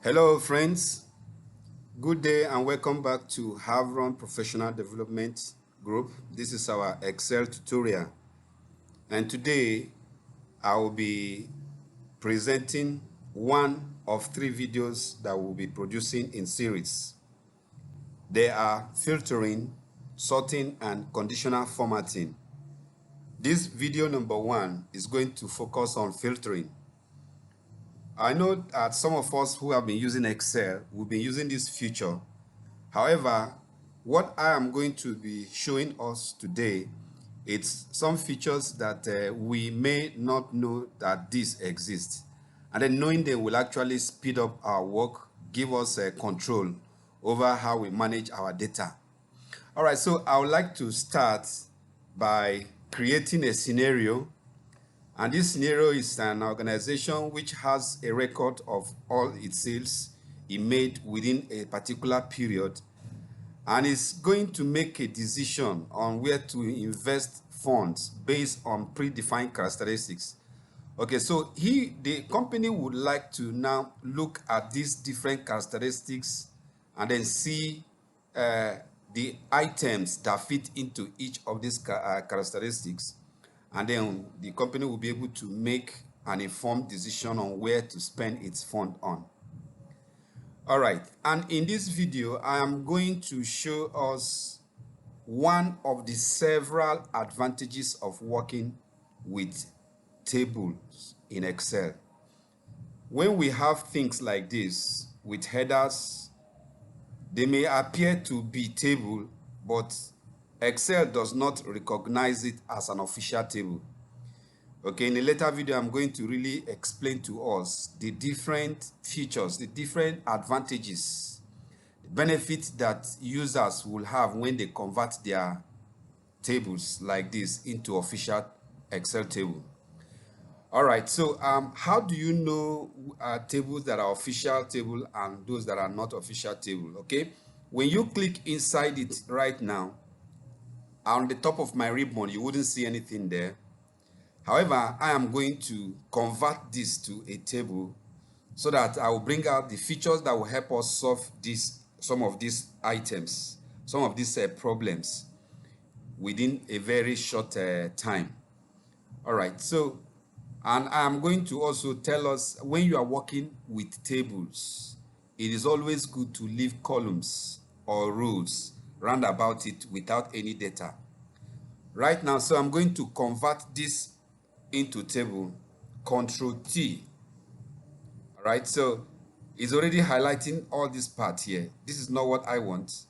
Hello friends, good day and welcome back to Havron Professional Development Group. This is our Excel tutorial, and today I will be presenting one of three videos that we'll be producing in series. They are filtering, sorting, and conditional formatting. This video number one is going to focus on filtering. I know that some of us who have been using Excel, we've been using this feature. However, what I am going to be showing us today, it's some features that we may not know that this exists. And then knowing them will actually speed up our work, give us control over how we manage our data. All right, so I would like to start by creating a scenario. And this scenario is an organization which has a record of all its sales it made within a particular period, and is going to make a decision on where to invest funds based on predefined characteristics. Okay, so the company would like to now look at these different characteristics and then see the items that fit into each of these characteristics, and then the company will be able to make an informed decision on where to spend its fund on. All right, and in this video I am going to show us one of the several advantages of working with tables in Excel. When we have things like this with headers, they may appear to be table, but Excel does not recognize it as an official table. Okay, in a later video, I'm going to really explain to us the different features, the different advantages, the benefits that users will have when they convert their tables like this into official Excel table. All right, so how do you know tables that are official table and those that are not official table? Okay, when you click inside it right now, on the top of my ribbon, you wouldn't see anything there. However, I am going to convert this to a table so that I will bring out the features that will help us solve some of these items, some of these problems within a very short time. All right, so, and I'm going to also tell us when you are working with tables, it is always good to leave columns or rows round about it without any data. Right now, so I'm going to convert this into table, Control T. All right, so it's already highlighting all this part here. This is not what I want.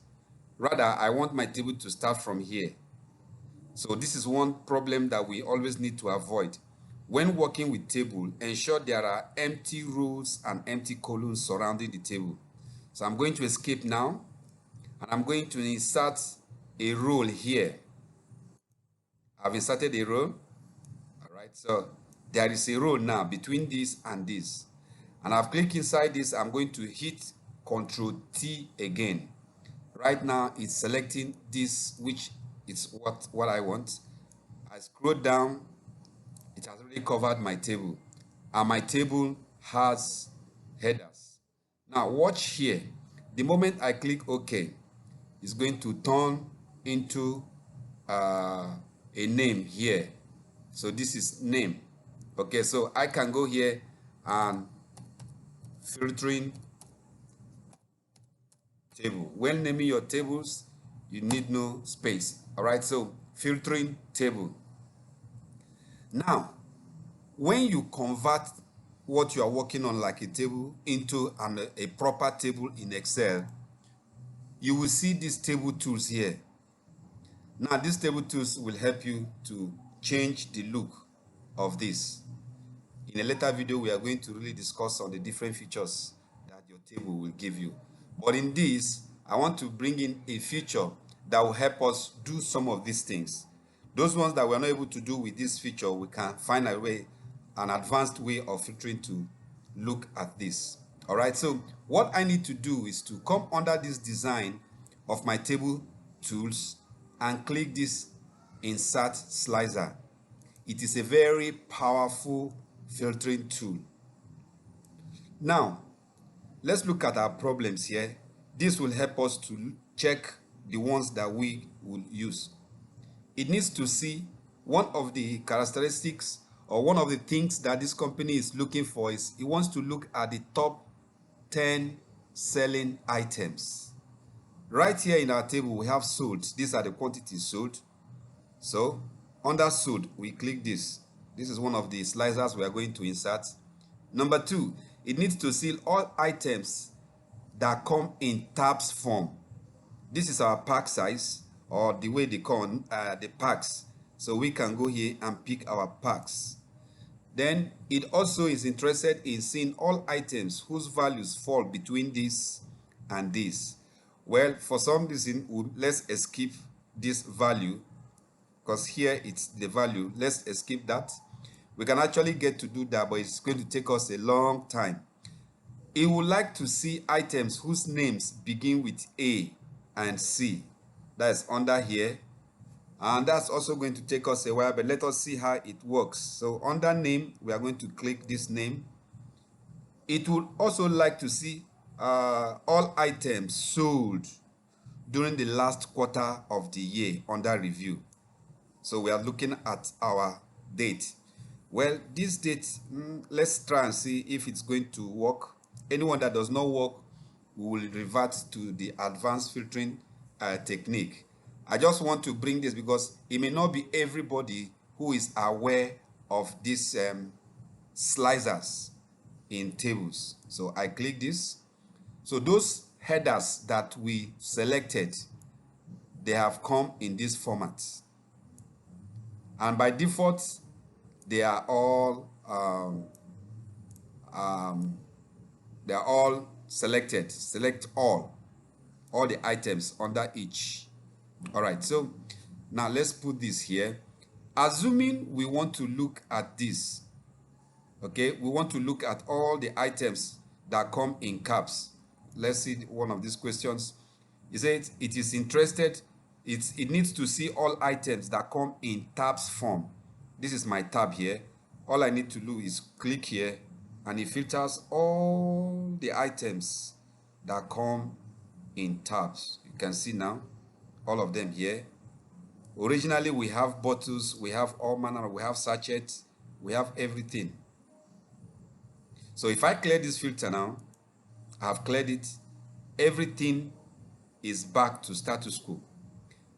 Rather, I want my table to start from here. So this is one problem that we always need to avoid. When working with table, ensure there are empty rows and empty columns surrounding the table. So I'm going to escape now, and I'm going to insert a row here. I've inserted a row. All right, so there is a row now between this and this. And I've clicked inside this. I'm going to hit Control T again. Right now, it's selecting this, which is what I want. I scroll down. It has already covered my table. And my table has headers. Now, watch here. The moment I click OK, it's going to turn into a name here. So this is name. Okay, so I can go here and filtering table. When naming your tables, you need no space. All right, so filtering table. Now, when you convert what you are working on like a table into a proper table in Excel, you will see these table tools here. Now, these table tools will help you to change the look of this. In a later video, we are going to really discuss on the different features that your table will give you. But in this, I want to bring in a feature that will help us do some of these things. Those ones that we're not able to do with this feature, we can find a way, an advanced way of filtering to look at this. All right, so what I need to do is to come under this design of my table tools and click this insert slicer. It is a very powerful filtering tool. Now, let's look at our problems here. This will help us to check the ones that we will use. It needs to see one of the characteristics or one of the things that this company is looking for is it wants to look at the top 10 selling items. Right here in our table, we have sold. These are the quantities sold. So under sold, we click this. This is one of the slicers we are going to insert. Number 2, it needs to see all items that come in tabs form. This is our pack size, or the way they call the packs. So we can go here and pick our packs. Then it also is interested in seeing all items whose values fall between this and this. Well, for some reason, let's escape this value because here it's the value. Let's escape that. We can actually get to do that, but it's going to take us a long time. It would like to see items whose names begin with A and C. That is under here. And that's also going to take us a while, but let us see how it works. So under name, we are going to click this name. It would also like to see all items sold during the last quarter of the year under review. So we are looking at our date. Well, this date, let's try and see if it's going to work. Anyone that does not work, we will revert to the advanced filtering technique. I just want to bring this because it may not be everybody who is aware of these slicers in tables. So I click this. So those headers that we selected, they have come in this format. And by default, they are all selected. Select all the items under each. All right, so now let's put this here. Assuming we want to look at this, okay, we want to look at all the items that come in caps. Let's see one of these questions. It says it is interested, it needs to see all items that come in tabs form. This is my tab here. All I need to do is click here and it filters all the items that come in tabs. You can see now all of them here. Originally we have bottles, we have all manner, we have sachets, we have everything. So if I clear this filter now, I have cleared it, everything is back to status quo.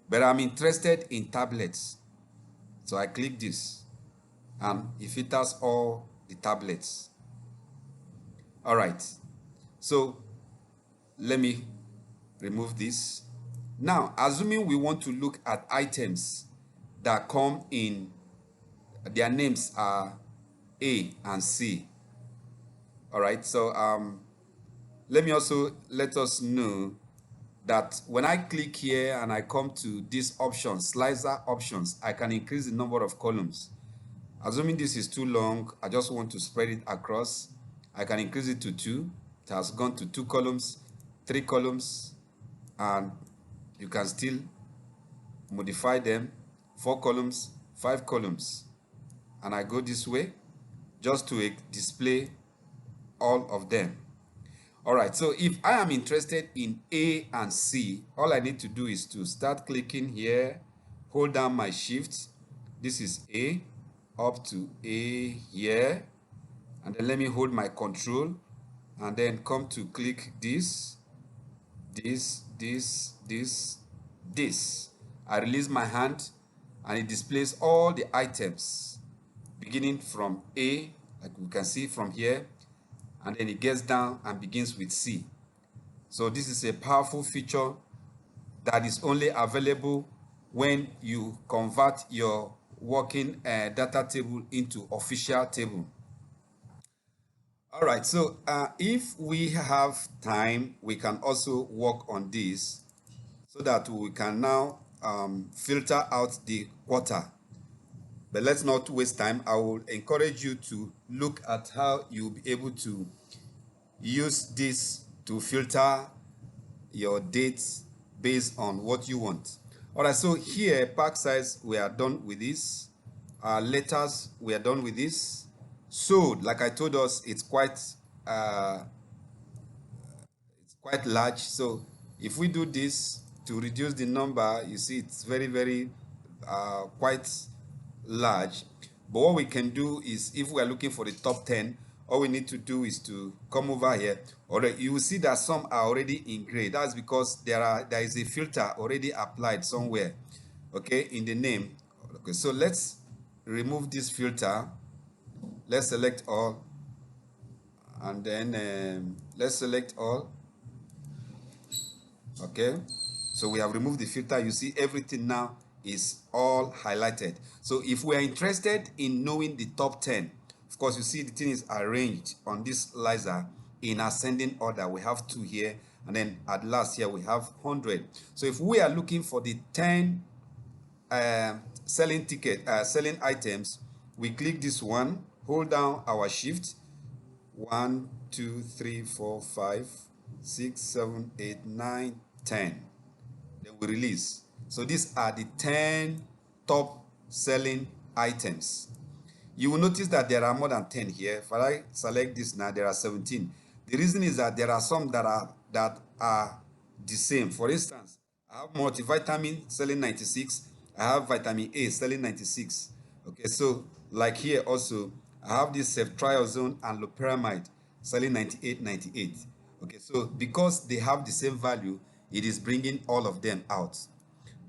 But I'm interested in tablets. So I click this and it filters all the tablets. All right, so let me remove this. Now, assuming we want to look at items that come in, their names are A and C. All right, so let us know that when I click here and I come to this option, slicer options, I can increase the number of columns. Assuming this is too long, I just want to spread it across. I can increase it to 2. It has gone to 2 columns, 3 columns, and you can still modify them, 4 columns, 5 columns. And I go this way just to display all of them. All right, so if I am interested in A and C, all I need to do is to start clicking here, hold down my shift. This is A, up to A here. And then let me hold my control and then come to click this. I release my hand and it displays all the items beginning from A, like we can see from here, and then it gets down and begins with C. So this is a powerful feature that is only available when you convert your working data table into official table. All right, so if we have time, we can also work on this so that we can now filter out the quarter. But let's not waste time. I will encourage you to look at how you'll be able to use this to filter your dates based on what you want. All right, so here, pack size, we are done with this. Letters, we are done with this. Sold, like I told us, it's quite quite large. So if we do this to reduce the number, you see it's very, very quite large. But what we can do is, if we are looking for the top 10, all we need to do is to come over here. Already, you will see that some are already in gray. That's because there is a filter already applied somewhere, okay, in the name. Okay, so let's remove this filter. Let's select all, and then let's select all. Okay, so we have removed the filter. You see everything now is all highlighted. So if we are interested in knowing the top 10, of course, you see the thing is arranged on this laser in ascending order. We have 2 here, and then at last here we have 100. So if we are looking for the 10 selling items, we click this one, hold down our shift, 1 2 3 4 5 6 7 8 9 10, then we release. So these are the 10 top selling items. You will notice that there are more than 10 here. If I select this now, there are 17. The reason is that there are some that are the same. For instance, I have multivitamin selling 96. I have vitamin A selling 96. Okay, so like here also, I have this ceftriaxone and loperamide selling 98, 98. Okay, so because they have the same value, it is bringing all of them out.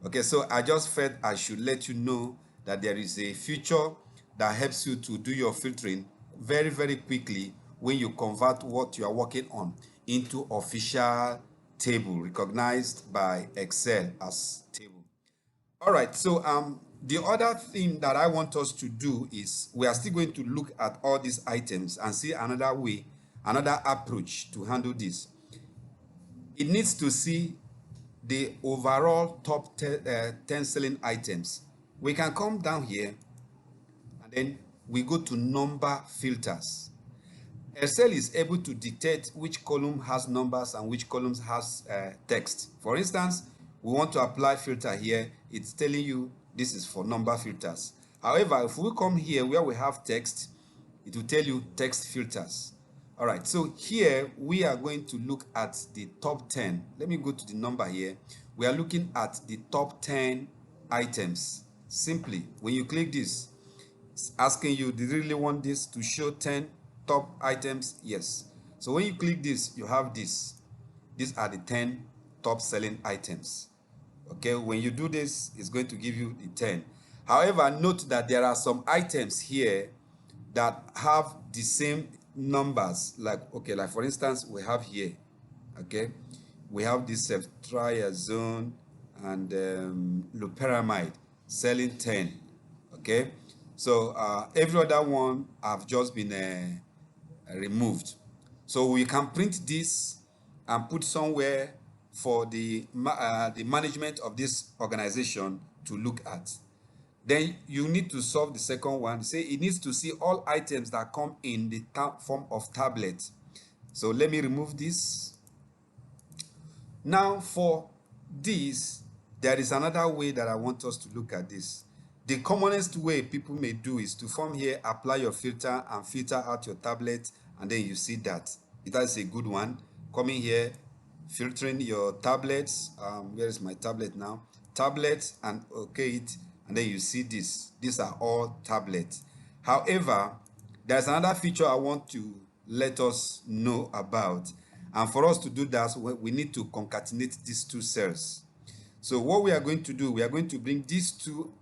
Okay, so I just felt I should let you know that there is a feature that helps you to do your filtering very, very quickly when you convert what you are working on into official table recognized by Excel as table. All right, so the other thing that I want us to do is we are still going to look at all these items and see another way, another approach to handle this. It needs to see the overall top 10 selling items. We can come down here and then we go to number filters. Excel is able to detect which column has numbers and which columns has text. For instance, we want to apply filter here. It's telling you this is for number filters. However, if we come here where we have text, it will tell you text filters. All right, so here we are going to look at the top 10. Let me go to the number here. We are looking at the top 10 items. Simply, when you click this, it's asking you, do you really want this to show 10 top items? Yes. So when you click this, you have this. These are the 10 top selling items. Okay, when you do this, it's going to give you the 10. However, note that there are some items here that have the same numbers. Like, okay, like for instance, we have here, okay, we have this ceftriaxone and loperamide selling 10. Okay, so every other one have just been removed. So we can print this and put somewhere for the management of this organization to look at. Then you need to solve the second one. Say it needs to see all items that come in the form of tablet. So let me remove this. Now for this, there is another way that I want us to look at this. The commonest way people may do is to from here, apply your filter and filter out your tablet, and then you see that. That's a good one. Coming here, filtering your tablets. Where is my tablet now? Tablets, and okay it, and then you see this. These are all tablets. However, there's another feature I want to let us know about. And for us to do that, we need to concatenate these two cells. So what we are going to do, we are going to bring these two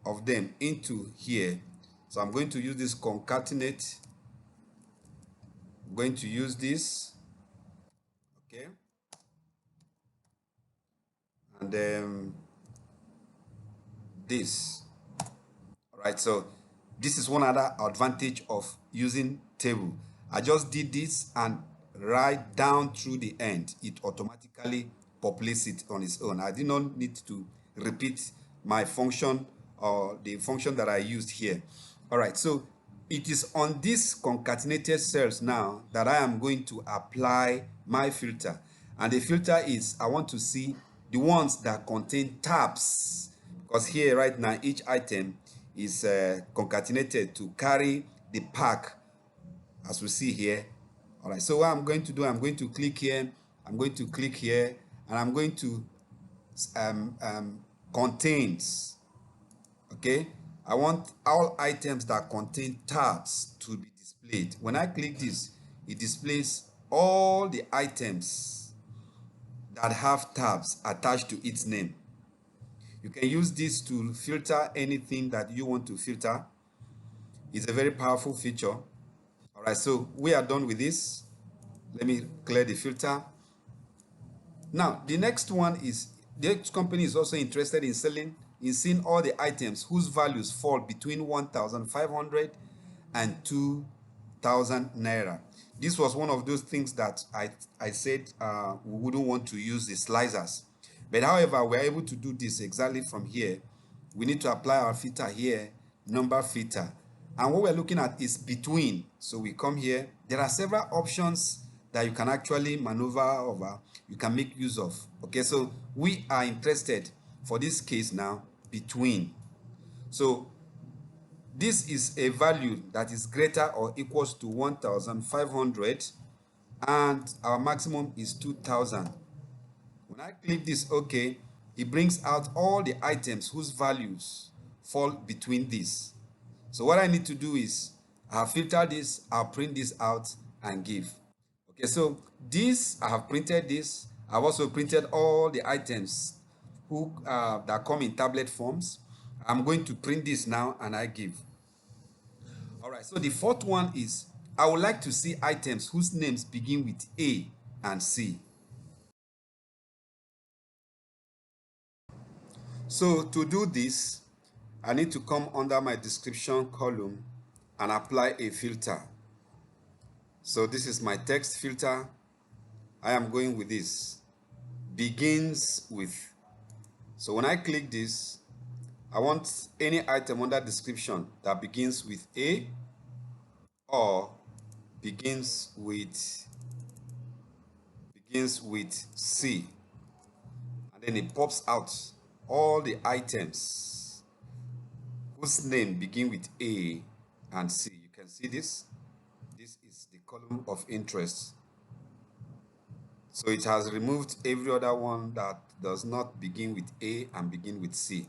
of them into here. So I'm going to use this concatenate. I'm going to use this. Okay. And then this. All right, so this is one other advantage of using table. I just did this, and right down through the end, it automatically populates it on its own. I did not need to repeat my function or the function that I used here. All right, so it is on these concatenated cells now that I am going to apply my filter. And the filter is, I want to see the ones that contain tabs, because here right now each item is concatenated to carry the pack, as we see here. All right, so what I'm going to do, I'm going to click here I'm going to click here, and I'm going to contains. Okay, I want all items that contain tabs to be displayed. When I click this, it displays all the items that have tabs attached to its name. You can use this to filter anything that you want to filter. It's a very powerful feature. All right, so we are done with this. Let me clear the filter. Now, the next one is the next company is also interested in seeing all the items whose values fall between 1,500 and 2,000 naira. This was one of those things that I said we wouldn't want to use the slicers. But however, we're able to do this exactly from here. We need to apply our filter here, number filter. And what we're looking at is between. So we come here. There are several options that you can actually maneuver over, you can make use of. Okay, so we are interested for this case now, between. So this is a value that is greater or equals to 1,500, and our maximum is 2,000. When I click this OK, it brings out all the items whose values fall between this. So what I need to do is I'll filter this, I'll print this out and give. Okay, so this, I have printed this. I've also printed all the items that come in tablet forms. I'm going to print this now and I give. All right, so the fourth one is I would like to see items whose names begin with A and C. So to do this, I need to come under my description column and apply a filter. So this is my text filter. I am going with this. Begins with. So when I click this, I want any item under description that begins with A or begins with C. And then it pops out all the items whose name begin with A and C. You can see this. This is the column of interest. So it has removed every other one that does not begin with A and begin with C.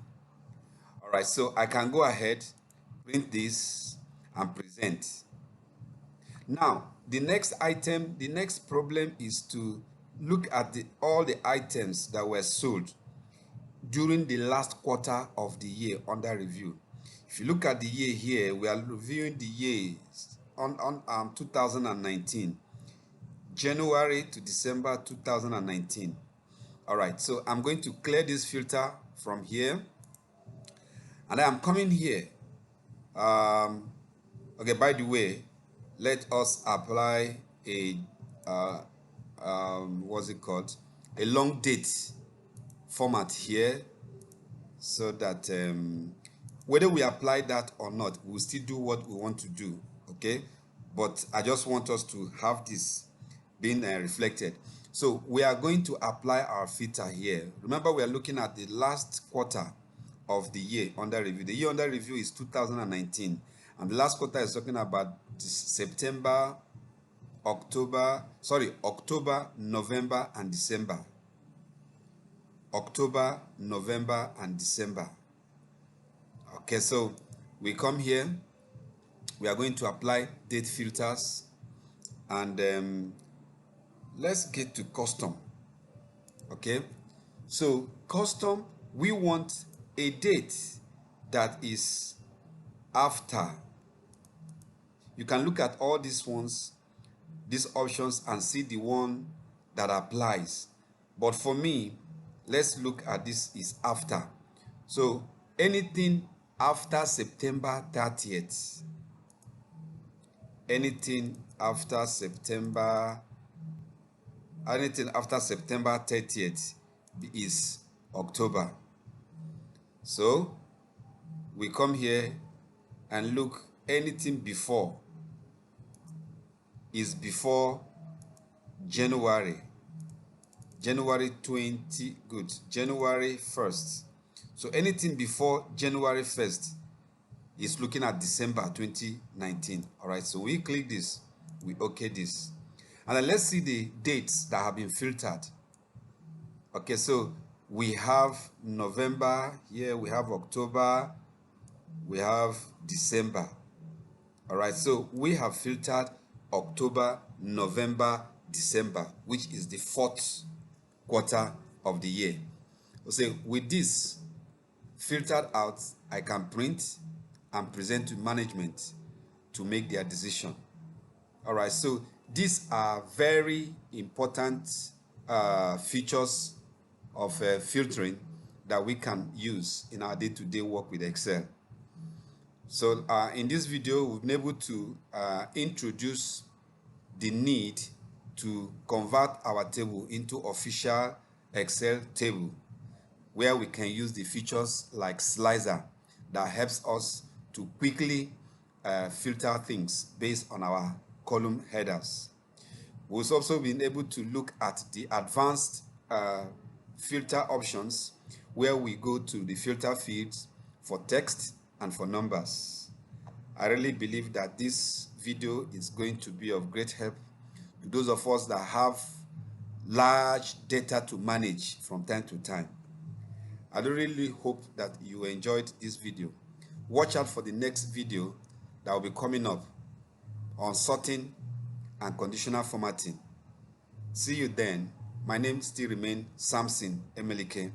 All right, so I can go ahead, print this, and present. Now, the next problem is to look at all the items that were sold during the last quarter of the year under review. If you look at the year here, we are reviewing the years on 2019. January to December 2019. All right, so I'm going to clear this filter from here, and I'm coming here. Okay, by the way, let us apply a what's it called, a long date format here, so that whether we apply that or not, we'll still do what we want to do. Okay, but I just want us to have this being reflected. So we are going to apply our filter here. Remember, we are looking at the last quarter of the year under review. The year under review is 2019, and the last quarter is talking about October, November, and December. October, November, and December. Okay, so we come here. We are going to apply date filters, and let's get to custom. Okay, so custom, we want a date that is after. You can look at all these options, and see the one that applies. But for me, let's look at this is after. So anything after September 30th, anything after September 30th is October. So we come here and look, anything before is before January 20, good, January 1st. So anything before January 1st is looking at December 2019. All right, so we click this, we OK this. And then let's see the dates that have been filtered. Okay, so we have November here, we have October, we have December. All right, so we have filtered October, November, December, which is the fourth quarter of the year. So with this filtered out, I can print and present to management to make their decision. All right, so these are very important features of filtering that we can use in our day-to-day work with Excel. So in this video, we've been able to introduce the need to convert our table into official Excel table, where we can use the features like slicer that helps us to quickly filter things based on our column headers. We've also been able to look at the advanced filter options, where we go to the filter fields for text and for numbers. I really believe that this video is going to be of great help to those of us that have large data to manage from time to time. I really hope that you enjoyed this video. Watch out for the next video that will be coming up on sorting and conditional formatting. See you then. My name still remains Samson Emelike.